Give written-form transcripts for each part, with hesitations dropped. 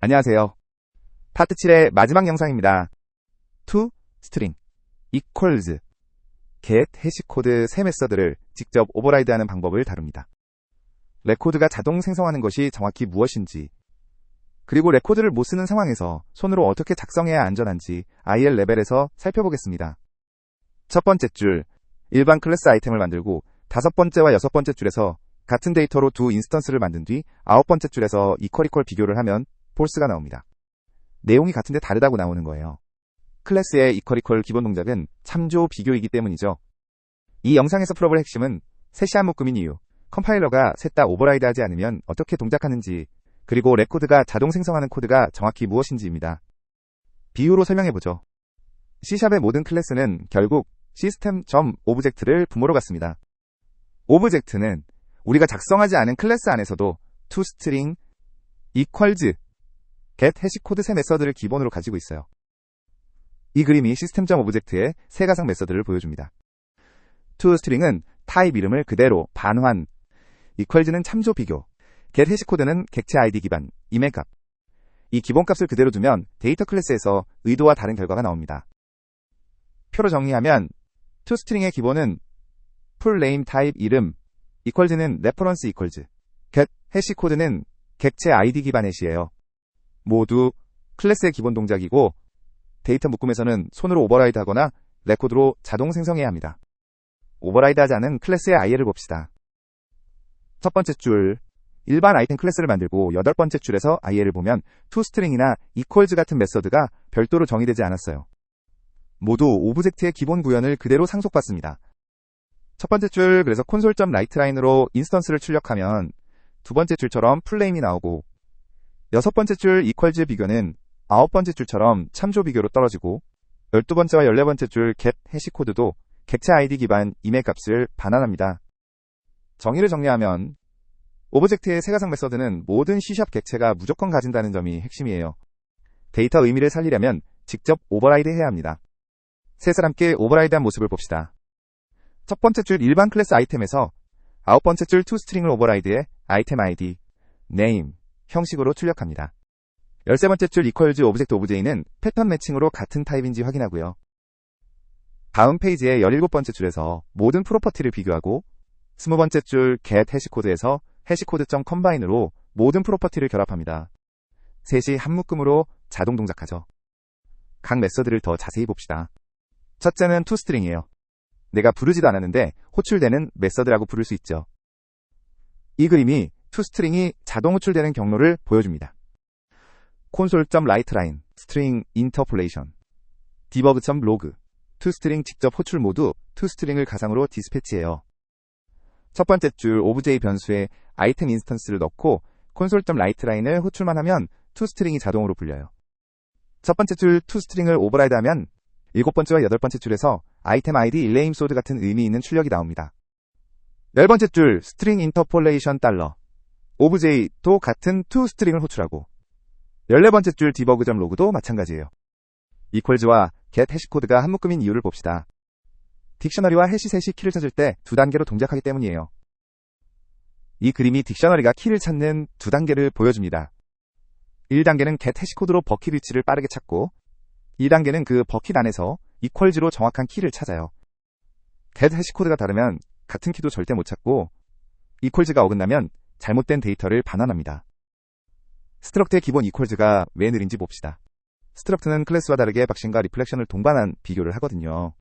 안녕하세요. 파트 7의 마지막 영상입니다. to string equals get 해시코드 세 메서드를 직접 오버라이드하는 방법을 다룹니다. 레코드가 자동 생성하는 것이 정확히 무엇인지, 그리고 레코드를 못 쓰는 상황에서 손으로 어떻게 작성해야 안전한지 IL 레벨에서 살펴보겠습니다. 첫 번째 줄, 일반 클래스 아이템을 만들고 다섯 번째와 여섯 번째 줄에서 같은 데이터로 두 인스턴스를 만든 뒤 아홉 번째 줄에서 이퀄 비교를 하면 false가 나옵니다. 내용이 같은데 다르다고 나오는 거예요. 클래스의 이퀄 기본 동작은 참조 비교이기 때문이죠. 이 영상에서 풀어볼 핵심은 셋이 한 묶음인 이유, 컴파일러가 셋 다 오버라이드 하지 않으면 어떻게 동작하는지, 그리고 레코드가 자동 생성하는 코드가 정확히 무엇인지입니다. 비유로 설명해보죠. C샵의 모든 클래스는 결국 시스템.오브젝트를 부모로 갖습니다. 오브젝트는 우리가 작성하지 않은 클래스 안에서도 toString equals get 해시코드 세 메서드를 기본으로 가지고 있어요. 이 그림이 시스템.오브젝트의 세 가상 메서드를 보여줍니다. toString은 타입 이름을 그대로 반환, equals는 참조 비교, get 해시코드는 객체 ID 기반, 이메 값. 이 기본값을 그대로 두면 데이터 클래스에서 의도와 다른 결과가 나옵니다. 표로 정리하면 toString의 기본은 풀네임 타입 이름, equals는 reference equals, get 해시코드는 객체 ID 기반 해시예요. 모두 클래스의 기본 동작이고 데이터 묶음에서는 손으로 오버라이드 하거나 레코드로 자동 생성해야 합니다. 오버라이드 하지 않은 클래스의 IL을 봅시다. 첫 번째 줄, 일반 아이템 클래스를 만들고 여덟 번째 줄에서 IL을 보면 toString이나 equals 같은 메서드가 별도로 정의되지 않았어요. 모두 오브젝트의 기본 구현을 그대로 상속받습니다. 첫 번째 줄, 그래서 console.write라인으로 인스턴스를 출력하면 두 번째 줄처럼 풀네임이 나오고, 여섯 번째 줄 equals 비교는 아홉 번째 줄처럼 참조 비교로 떨어지고, 12번째와 14번째 줄 get 해시코드도 객체 ID 기반 이메 값을 반환합니다. 정의를 정리하면 오브젝트의 세 가상 메서드는 모든 C# 객체가 무조건 가진다는 점이 핵심이에요. 데이터 의미를 살리려면 직접 오버라이드 해야 합니다. 셋을 함께 오버라이드한 모습을 봅시다. 첫 번째 줄 일반 클래스 아이템에서 아홉 번째 줄 toString을 오버라이드해 아이템 ID, name, 형식으로 출력합니다. 13번째 줄 equals object obj는 패턴 매칭으로 같은 타입인지 확인하고요. 다음 페이지의 17번째 줄에서 모든 프로퍼티를 비교하고 20번째 줄 get 해시코드에서 해시코드.combine으로 모든 프로퍼티를 결합합니다. 셋이 한 묶음으로 자동 동작하죠. 각 메서드를 더 자세히 봅시다. 첫째는 toString이에요. 내가 부르지도 않았는데 호출되는 메서드라고 부를 수 있죠. 이 그림이 toString이 자동 호출되는 경로를 보여줍니다. console.writeline, string interpolation, debug.log, toString 직접 호출 모두 toString을 가상으로 디스패치해요. 첫 번째 줄 obj 변수에 아이템 인스턴스를 넣고 console.writeline을 호출만 하면 toString이 자동으로 불려요. 첫 번째 줄 toString을 오버라이드하면 일곱 번째와 여덟 번째 줄에서 아이템 ID name 소드 같은 의미 있는 출력이 나옵니다. 열 번째 줄 string interpolation obj도 같은 toString을 호출하고 14번째 줄 debug.log도 마찬가지예요. equals와 get 해시코드가 한 묶음인 이유를 봅시다. 딕셔너리와 해시셋이 키를 찾을 때 두 단계로 동작하기 때문이에요. 이 그림이 딕셔너리가 키를 찾는 두 단계를 보여줍니다. 1단계는 get 해시코드로 버킷 위치를 빠르게 찾고 2단계는 그 버킷 안에서 equals로 정확한 키를 찾아요. get 해시코드가 다르면 같은 키도 절대 못 찾고 equals가 어긋나면 잘못된 데이터를 반환합니다. 스트럭트의 기본 equals가 왜 느린지 봅시다. 스트럭트는 클래스와 다르게 박싱과 리플렉션을 동반한 비교를 하거든요.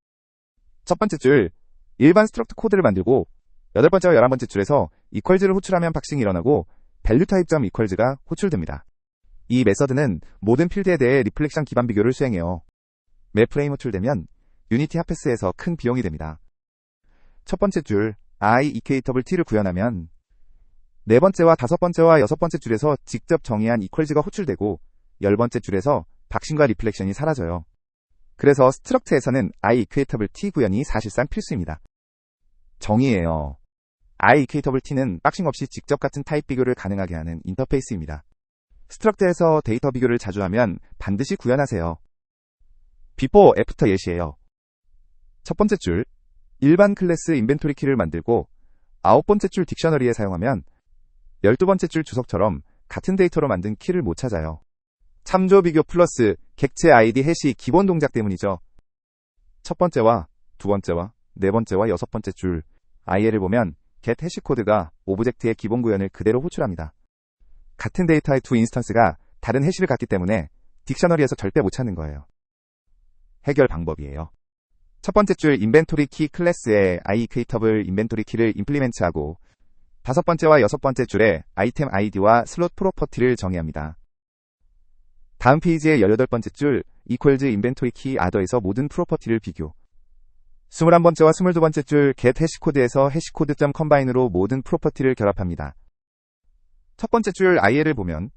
첫 번째 줄, 일반 스트럭트 코드를 만들고 여덟 번째와 11번째 줄에서 equals를 호출하면 박싱이 일어나고 valuetype.equals가 호출됩니다. 이 메서드는 모든 필드에 대해 리플렉션 기반 비교를 수행해요. 매 프레임 호출되면 유니티 핫패스에서 큰 비용이 됩니다. 첫 번째 줄, I equatable t를 구현하면 네 번째와 다섯 번째와 여섯 번째 줄에서 직접 정의한 equals가 호출되고 10번째 줄에서 박싱과 리플렉션이 사라져요. 그래서 스트럭트에서는 I equatable t 구현이 사실상 필수입니다. 정의예요. I equatable t는 박싱 없이 직접 같은 타입 비교를 가능하게 하는 인터페이스입니다. 스트럭트에서 데이터 비교를 자주 하면 반드시 구현하세요. before, after 예시예요. 첫 번째 줄, 일반 클래스 인벤토리 키를 만들고 아홉 번째 줄 딕셔너리에 사용하면 12번째 줄 주석처럼 같은 데이터로 만든 키를 못 찾아요. 참조 비교 플러스 객체 아이디 해시 기본 동작 때문이죠. 첫 번째와 두 번째와 네 번째와 여섯 번째 줄 IL을 보면 get 해시 코드가 오브젝트의 기본 구현을 그대로 호출합니다. 같은 데이터의 두 인스턴스가 다른 해시를 갖기 때문에 딕셔너리에서 절대 못 찾는 거예요. 해결 방법이에요. 첫 번째 줄 인벤토리 키 클래스에 iEquatable 인벤토리 키를 임플리멘트하고 다섯 번째와 여섯 번째 줄에 아이템 아이디와 슬롯 프로퍼티를 정의합니다. 다음 페이지의 18번째 줄 equals 인벤토리 키 아더에서 모든 프로퍼티를 비교. 21번째와 22번째 줄 get 해시코드에서 해시코드.combine으로 모든 프로퍼티를 결합합니다. 첫 번째 줄 IL을 보면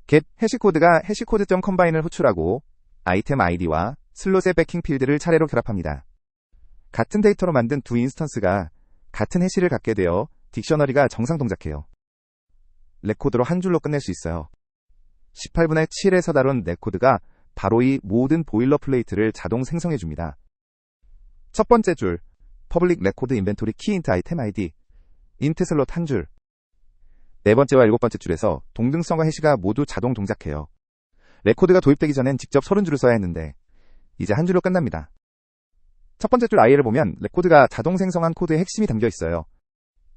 get 해시코드가 해시코드.combine을 호출하고 아이템 아이디와 슬롯의 배킹 필드를 차례로 결합합니다. 같은 데이터로 만든 두 인스턴스가 같은 해시를 갖게 되어 딕셔너리가 정상 동작해요. 레코드로 한 줄로 끝낼 수 있어요. 18분의 7에서 다룬 레코드가 바로 이 모든 보일러플레이트를 자동 생성해줍니다. 첫 번째 줄 퍼블릭 레코드 인벤토리 키 인트 아이템 아이디 인트 슬롯 한 줄. 네 번째와 일곱 번째 줄에서 동등성과 해시가 모두 자동 동작해요. 레코드가 도입되기 전엔 직접 30줄을 써야 했는데 이제 한 줄로 끝납니다. 첫 번째 줄 IL을 보면 레코드가 자동 생성한 코드의 핵심이 담겨 있어요.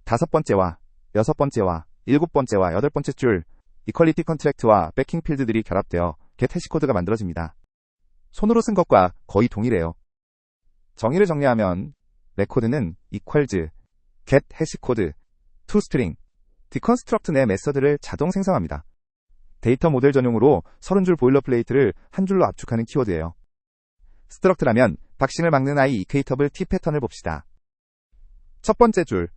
다섯 번째와 여섯 번째와 일곱 번째와 여덟 번째 줄 이퀄리티 컨트랙트와 배킹 필드들이 결합되어 get 해시코드가 만들어집니다. 손으로 쓴 것과 거의 동일해요. 정의를 정리하면 레코드는 equals get 해시코드 toString deconstruct 내 메서드를 자동 생성합니다. 데이터 모델 전용으로 30줄 보일러플레이트를 한 줄로 압축하는 키워드예요. 스트럭트라면 박싱을 막는 iEquatable T 패턴을 봅시다. 첫 번째 줄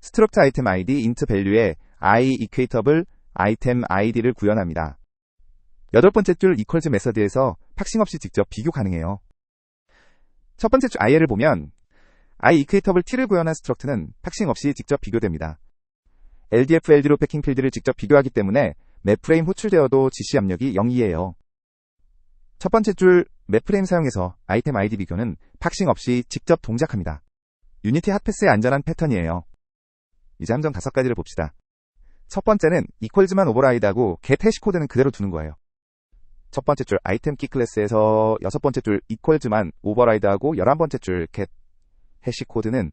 struct item id int value에 iEquatable item id를 구현합니다. 여덟 번째 줄 equals 메서드에서 박싱 없이 직접 비교 가능해요. 첫 번째 줄 IL을 보면 iEquatable T를 구현한 스트럭트는 박싱 없이 직접 비교됩니다. LDF LD로 패킹 필드를 직접 비교하기 때문에 맵프레임 호출되어도 GC 압력이 0이에요. 첫 번째 줄 맵프레임 사용해서 아이템 ID 비교는 박싱 없이 직접 동작합니다. 유니티 핫패스의 안전한 패턴이에요. 이제 함정 5가지를 봅시다. 첫 번째는 equals만 오버라이드하고 get 해시코드는 그대로 두는 거예요. 첫 번째 줄 아이템 키 클래스에서 여섯 번째 줄 equals만 오버라이드하고 11번째 줄 get 해시코드는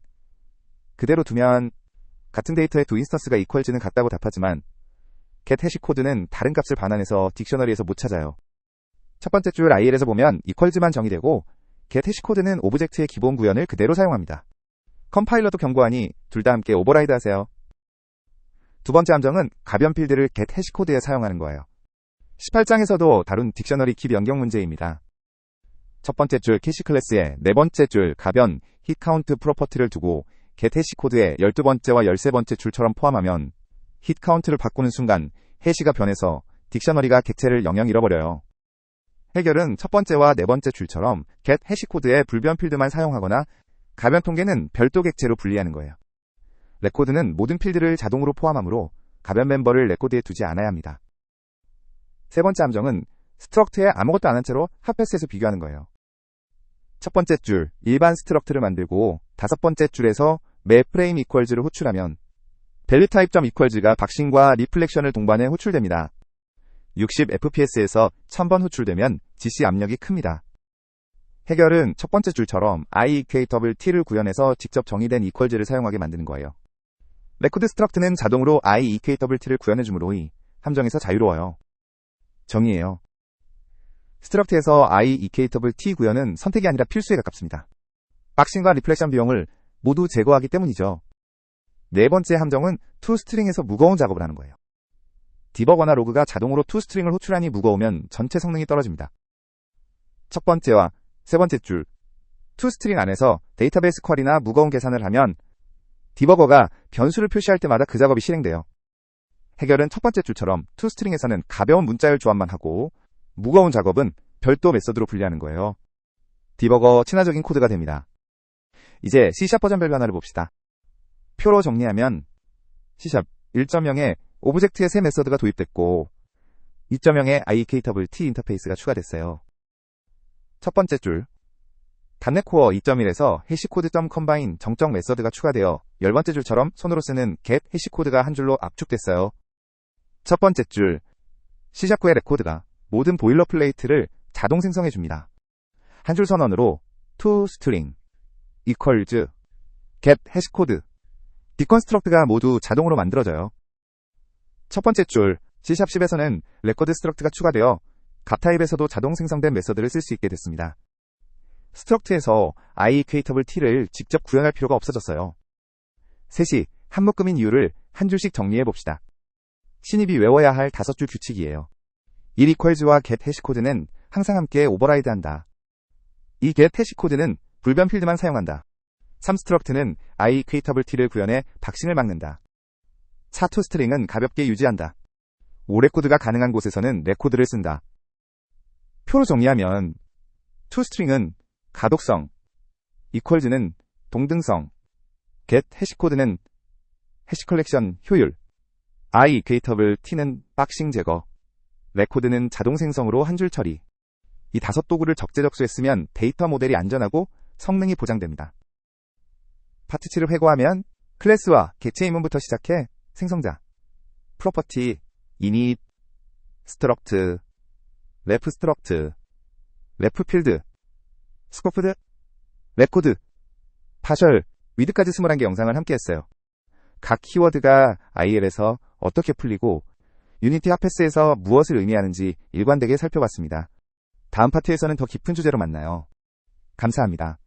그대로 두면 같은 데이터의 두 인스턴스가 equals는 같다고 답하지만 get 해시코드는 다른 값을 반환해서 딕셔너리에서 못 찾아요. 첫 번째 줄 IL에서 보면 equals만 정의되고 get 해시코드는 오브젝트의 기본 구현을 그대로 사용합니다. 컴파일러도 경고하니 둘 다 함께 오버라이드 하세요. 두 번째 함정은 가변 필드를 get 해시코드에 사용하는 거예요. 18장에서도 다룬 딕셔너리 키 변경 문제입니다. 첫 번째 줄 캐시 클래스에 네 번째 줄 가변 hit count 프로퍼티를 두고 get 해시코드에 12번째와 13번째 줄처럼 포함하면 hit count를 바꾸는 순간 해시가 변해서 딕셔너리가 객체를 영영 잃어버려요. 해결은 첫 번째와 네 번째 줄처럼 get 해시코드에 불변 필드만 사용하거나 가변 통계는 별도 객체로 분리하는 거예요. 레코드는 모든 필드를 자동으로 포함하므로 가변 멤버를 레코드에 두지 않아야 합니다. 세 번째 함정은 스트럭트에 아무것도 안 한 채로 핫패스에서 비교하는 거예요. 첫 번째 줄 일반 스트럭트를 만들고 다섯 번째 줄에서 매 프레임 equals를 호출하면 valuetype.equals가 박싱과 리플렉션을 동반해 호출됩니다. 60fps에서 1000번 호출되면 GC 압력이 큽니다. 해결은 첫 번째 줄처럼 iEquatable T를 구현해서 직접 정의된 equals를 사용하게 만드는 거예요. 레코드 스트럭트는 자동으로 iEquatable T를 구현해주므로 이 함정에서 자유로워요. 정의예요. 스트럭트에서 iEquatable T 구현은 선택이 아니라 필수에 가깝습니다. 박싱과 리플렉션 비용을 모두 제거하기 때문이죠. 네 번째 함정은 toString에서 무거운 작업을 하는 거예요. 디버거나 로그가 자동으로 toString을 호출하니 무거우면 전체 성능이 떨어집니다. 첫 번째와 세 번째 줄 toString 안에서 데이터베이스 쿼리나 무거운 계산을 하면 디버거가 변수를 표시할 때마다 그 작업이 실행돼요. 해결은 첫 번째 줄처럼 toString에서는 가벼운 문자열 조합만 하고 무거운 작업은 별도 메서드로 분리하는 거예요. 디버거 친화적인 코드가 됩니다. 이제 C# 버전별 변화를 봅시다. 표로 정리하면 C# 1.0에 오브젝트의 새 메서드가 도입됐고 2.0에 iEquatable T 인터페이스가 추가됐어요. 첫 번째 줄 .NET Core 2.1에서 해시코드.combine 정적 메서드가 추가되어 10번째 줄처럼 손으로 쓰는 get 해시코드가 한 줄로 압축됐어요. 첫 번째 줄 C#9의 레코드가 모든 보일러플레이트를 자동 생성해 줍니다. 한 줄 선언으로 toString equals get hashcode deconstruct가 모두 자동으로 만들어져요. 첫 번째 줄 C#10에서는 record struct가 추가되어 값 타입에서도 자동 생성된 메서드를 쓸 수 있게 됐습니다. struct에서 iEquatable t를 직접 구현할 필요가 없어졌어요. 셋이 한 묶음인 이유를 한 줄씩 정리해 봅시다. 신입이 외워야 할 5줄 규칙이에요. 1 equals와 get hashcode는 항상 함께 오버라이드한다. 이 get hashcode는 불변 필드만 사용한다. 3 struct는 iEquatable t를 구현해 박싱을 막는다. 4 toString은 가볍게 유지한다. 5 레코드가 가능한 곳에서는 레코드를 쓴다. 표로 정리하면 toString은 가독성, equals는 동등성, get hashcode는 해시 컬렉션 효율, iEquatable t는 박싱 제거, 레코드는 자동 생성으로 한 줄 처리. 이 5도구를 적재적소에 쓰면 데이터 모델이 안전하고 성능이 보장됩니다. 파트 7을 회고하면 클래스와 개체 이문부터 시작해 생성자, 프로퍼티, init, struct, ref struct, ref field, scoped, 레코드, partial, with까지 21개 영상을 함께 했어요. 각 키워드가 IL에서 어떻게 풀리고 유니티 하페스에서 무엇을 의미하는지 일관되게 살펴봤습니다. 다음 파트에서는 더 깊은 주제로 만나요. 감사합니다.